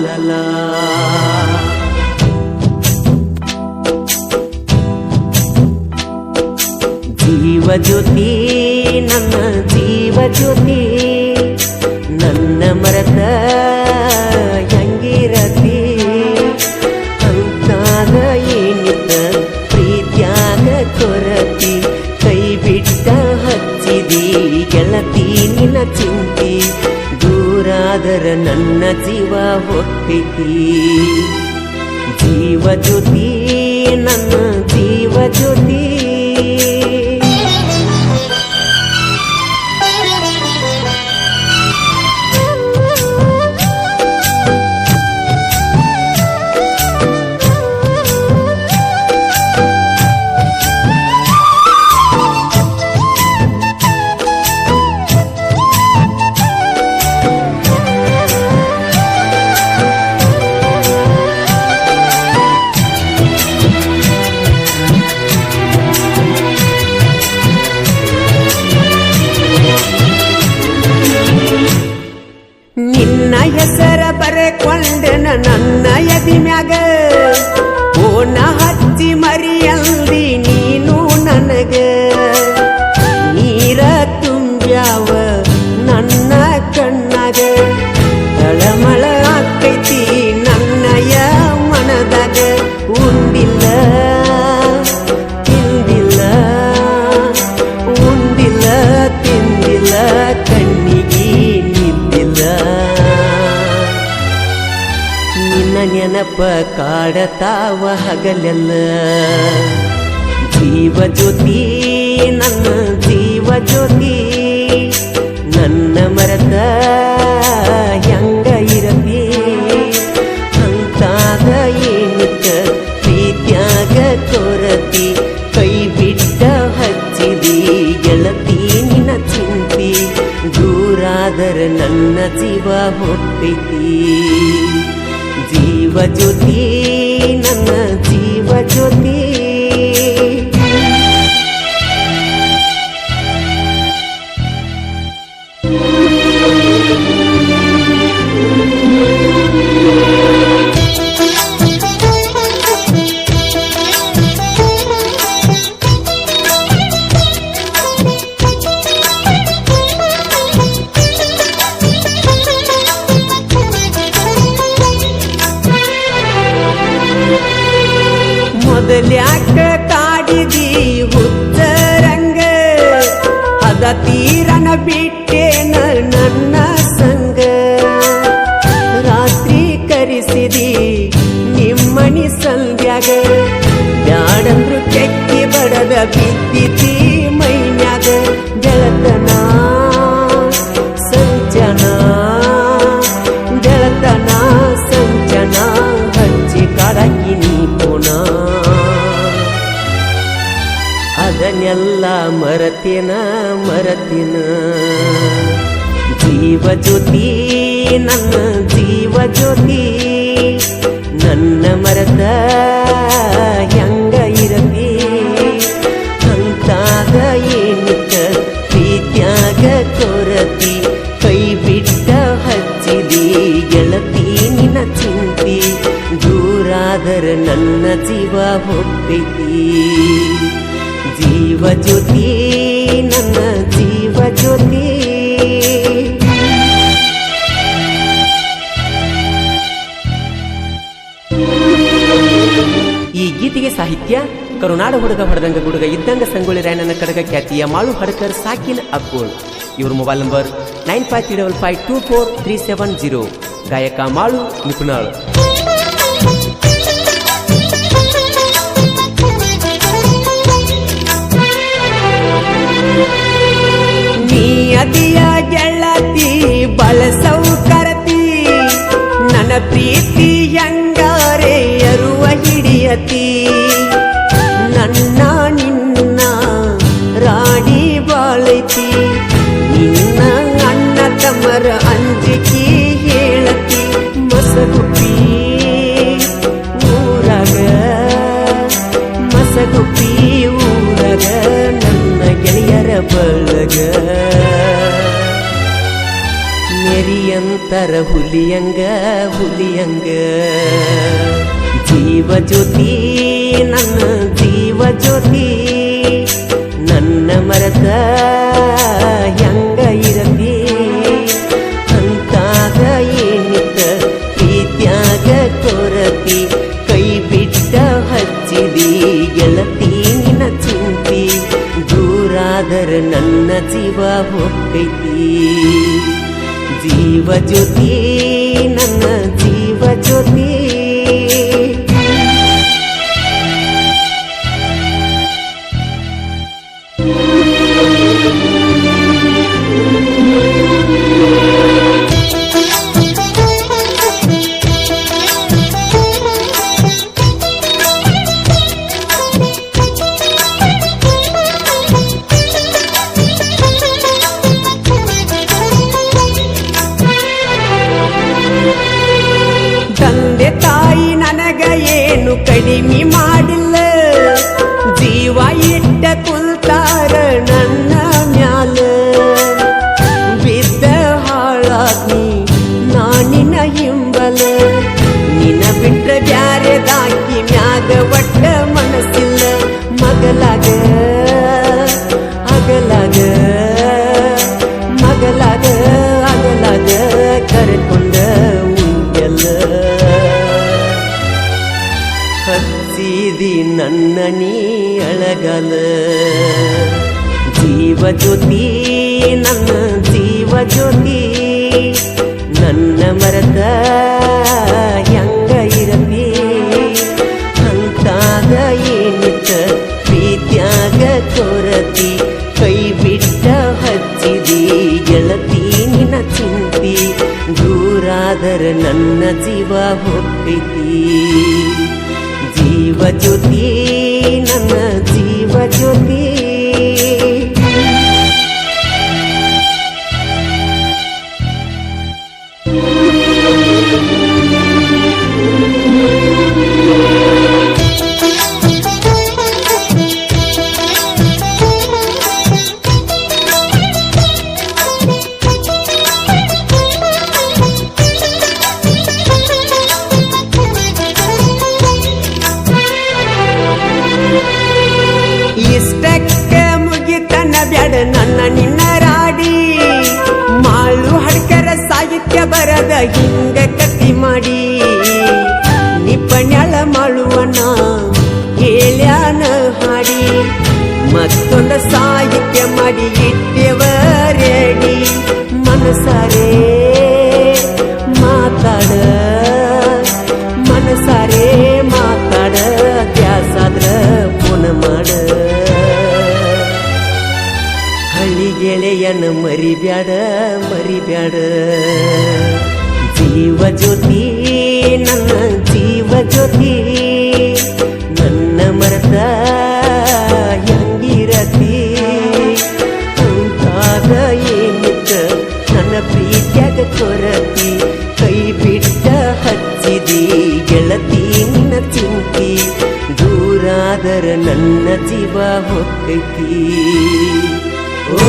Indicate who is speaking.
Speaker 1: ಲಾಲಲಾ. ಜೀವ ಜ್ಯೋತಿ ನನ್ನ ಜೀವ ಜ್ಯೋತಿ, ನನ್ನ ಮರೆತ ಹೆಂಗಿರತಿ, ಅಂತಾದ ಏನಿದ್ದ ಪ್ರೀತ್ಯಾಗ ಕೊರತಿ, ಕೈ ಬಿಟ್ಟ ಹಚ್ಚಿದಿ ಗೆಳತಿ ನಿನ್ನ ಚಿಂತಿ, ದೂರಾದರ ನನ್ನ ಜೀವ ಹೋಗ್ತೈತಿ. ಜೀವ ಜ್ಯೋತಿ ನನ್ನ ಜೀವ ಜ್ಯೋತಿ. ನಿನ್ನ ಹೆಸರ ಬರೆಕೊಂಡೆನ ನನ್ನ ಎದಿ ಮ್ಯಾಗ, ಓನ ಹಚ್ಚಿ ಮರಿಯಲ್ದಿ ನೀನು ನನಗ, ನೀರ ತುಂಬ್ಯಾವ ನನ್ನ ಕಣ್ಣಾಗ, ತಳಮಳ ಆಕೈತಿ ನನ್ನಯ ಮನದಾಗ, ಉಂಡಿಲ್ಲ ತಿಂದಿಲ್ಲ ಉಂಡಿಲ್ಲ ತಿಂದಿಲ್ಲ ಕಣ್ಣಿಗೆ ನಿಂದಿಲ್ಲ, ನಿನ್ನ ನೆನಪ ಕಾಡತಾವ ಹಗಲೆಲ್ಲ. ಜೀವ ಜ್ಯೋತಿ ನನ್ನ ಜೀವ ಜ್ಯೋತಿ, ನನ್ನ ಮರೆತ ಹೆಂಗ ಇರತಿ, ಅಂತಾದ ಏನಿತ್ತ ಪ್ರೀತ್ಯಾಗ ಕೊರತಿ, ಕೈ ಬಿಟ್ಟ ಹಚ್ಚಿದಿ ಗೆಳತಿ ನಿನ್ನ ಚಿಂತಿ, ದೂರಾದರ ನನ್ನ ಜೀವ ಹೋಗ್ತೈತಿ. ಜೀವ ಜ್ಯೋತಿ ನನ್ನ ಜೀವ ಜ್ಯೋತಿ. ಮೊದಲ್ಯಾಕ ಕಾಡಿದಿ ಹುಚ್ಚರಂಗ, ಅದ ತೀರನ ಬಿಟ್ಟೇನ ನನ್ನ ಸಂಗ, ರಾತ್ರಿ ಕರೆಸಿದಿ ನಿಮ್ಮನಿ ಸಂಧ್ಯಾಗ, ಬ್ಯಾಡಂದ್ರು ಕೆಕ್ಕಿ ಬಡದ ಬಿದ್ದಿತಿ ಮೈನ್ಯಾಗ, ಗೆಳತನ ಸಂಚನ ಗೆಳತನ ಸಂಚನ ಹಚ್ಚಿ ಕಾಡಾಕಿ ನೀ ಪುನ, ಅದನ್ನೆಲ್ಲ ಮರತಿನ ಮರತಿನ. ಜೀವ ಜ್ಯೋತಿ ನನ್ನ ಜೀವ ಜ್ಯೋತಿ, ನನ್ನ ಮರೆತ ಹೆಂಗ ಇರತಿ, ಅಂತಾದ ಏನಿತ್ತ ಪ್ರೀತ್ಯಾಗ ಕೊರತಿ, ಕೈ ಬಿಟ್ಟ ಹಚ್ಚಿದಿ ಗೆಳತಿ ನಿನ್ನ ಚಿಂತಿ, ದೂರಾದರ ನನ್ನ ಜೀವ ಹೋಗ್ತೈತಿ. ಜೀವ ಜ್ಯೋತಿ ನನ್ನ ಜೀವ ಜ್ಯೋತಿ. ಈ ಗೀತೆಗೆ ಸಾಹಿತ್ಯ ಕರುನಾಡ ಹುಡುಗ ಹೊಡೆದಂಗ ಗುಡುಗ ಇದ್ದಂಗ ಸಂಗೊಳ್ಳಿ ರಾಯಣ್ಣನ ಕಡಗ ಖ್ಯಾತಿಯ ಮಾಳು ಹಡಕರ್ ಸಾಕಿನ್ ಅಕ್ಕೋಳ್. ಇವ್ರ ಮೊಬೈಲ್ ನಂಬರ್ 9535243730. ಗಾಯಕ ಮಾಳು ನಿಪುಣಾಳ್. ನೀ ಅದಿಯ ಗೆಳತಿ ಬಳಸೌ ಕರತಿ, ನನ್ನ ಪ್ರೀತಿ ಹೆಂಗಾರೆ ಅರುವ ಹಿಡಿಯತಿ, ನನ್ನ ನಿನ್ನ ರಾಣಿ ಬಾಳೈತಿ, ನಿನ್ನ ಅಣ್ಣ ತಮ್ಮರ ಅಂಜಿಕಿ ಹೇಳತಿ, ಮಸಗುಪ್ಪಿ ಊರಾಗ ಮಸಗುಪ್ಪಿ ಊರಾಗ ನನ್ನ ಗೆಳೆಯರ ಬಳಗ, ನೆರಿಯಂತರ ಹುಲಿಯಂಗ ಹುಲಿಯಂಗ ಜೀವ ಜ್ಯೋತಿ ನನ್ನ ಜೀವ ಜ್ಯೋತಿ ನನ್ನ ಮರತ ಹೆಂಗ ಇರತಿ ಅಂತಾಗ ಏನಿತ್ತ ಪ್ರೀತ್ಯಾಗ ಕೊರತಿ ಕೈ ಬಿಟ್ಟ ಹಚ್ಚಿದಿ ಗೆಳತಿ ನಿನ್ನ ಚಿಂತಿ ದೂರಾದರ ನನ್ನ ಜೀವ ಹೋಗ್ತೈತಿ ಜೀವ ಜ್ಯೋತಿ ನನ್ನ ಜೀವ ಜ್ಯೋತಿ ತಂದೆ ತಾಯಿ ನನಗ ಏನು ಕಡಿಮೆ ಮಾಡಿಲ್ಲ ಜೀವ ಇಟ್ಟ ಕುಲ್ತಾರ ನನ್ನ ಮ್ಯಾಲ ಬಿದ್ದ ಹಾಳಾಗ್ನಿ ನಾನಿನ ಹಿಂಬಲ ನಿನ್ನ ಬಿಟ್ಟ ಬ್ಯಾರೆದಾಕಿ ಮ್ಯಾಗ ಒಟ್ಟ ಮನಸ್ಸಿಲ್ಲ ಮಗಲಾಗ ಅಗಲಾಗ ಮಗಲಾಗ ಅಗಲಾಗ ಕರೆಕೊಂಡ ಹಚ್ಚಿದಿ ನನ್ನ ನೀ ಅಳಗಲ ಜೀವ ಜ್ಯೋತಿ ನನ್ನ ಜೀವ ಜ್ಯೋತಿ ನನ್ನ ಮರತ ಹೆಂಗ ಇರತಿ ಅಂತಾಗ ಏನಿತ್ತ ಪ್ರೀತ್ಯಾಗ ಕೊರತಿ ಕೈ ಬಿಟ್ಟ ಹಚ್ಚಿದಿ ಗೆಳತಿ ನಿನ್ನ ಚಿಂತಿ ದೂರಾದರ ನನ್ನ ಜೀವ ಹೋಗ್ತೈತಿ ಜೀವ ಜ್ಯೋತಿ ನನ್ನ ಜೀವ ಜ್ಯೋತಿ ಇಷ್ಟಕ್ಕ ಮುಗಿತನ ಬ್ಯಾಡ ನನ್ನ ನಿನ್ನ ರಾಡಿ ಮಾಳು ಹಡ್ಕರ ಸಾಹಿತ್ಯ ಬರದ ಹಿಂಗ ಕಟ್ಟಿ ಮಾಡಿ ನಿಪಣ್ಯಾಳ ಮಾಳುವನ ಹೇಳ್ಯಾನ ಹಾಡಿ ಮತ್ತೊಂದು ಸಾಹಿತ್ಯ ಮಾಡಿ ಇಟ್ಟೆವ ರೆಡಿ ಮನಸಾರೆ ಮಾತಾಡ ಮನಸಾರೆ ಮಾತಾಡ ದ್ಯಾಸಾದ್ರ ಪುನ ಮಾಡ ಹಳ್ಳಿ ಗೆಳೆಯನ ಮರಿಬ್ಯಾಡ ಮರಿಬ್ಯಾಡ ಜೀವ ಜ್ಯೋತಿ ನನ್ನ ಜೀವ ಜ್ಯೋತಿ ನನ್ನ ಮರತ ಹೆಂಗಿರತಿ ಅಂತಾಗ ಏನಿತ್ತ ನನ್ನ ಪ್ರೀತ್ಯಾಗ ಕೊರತಿ ಕೈ ಬಿಟ್ಟ ಹಚ್ಚಿದಿ ಗೆಳತಿ ನಿನ್ನ ಚಿಂತಿ ದೂರಾದರ ನನ್ನ ಜೀವ ಹೋಗ್ತೈತಿ ಓ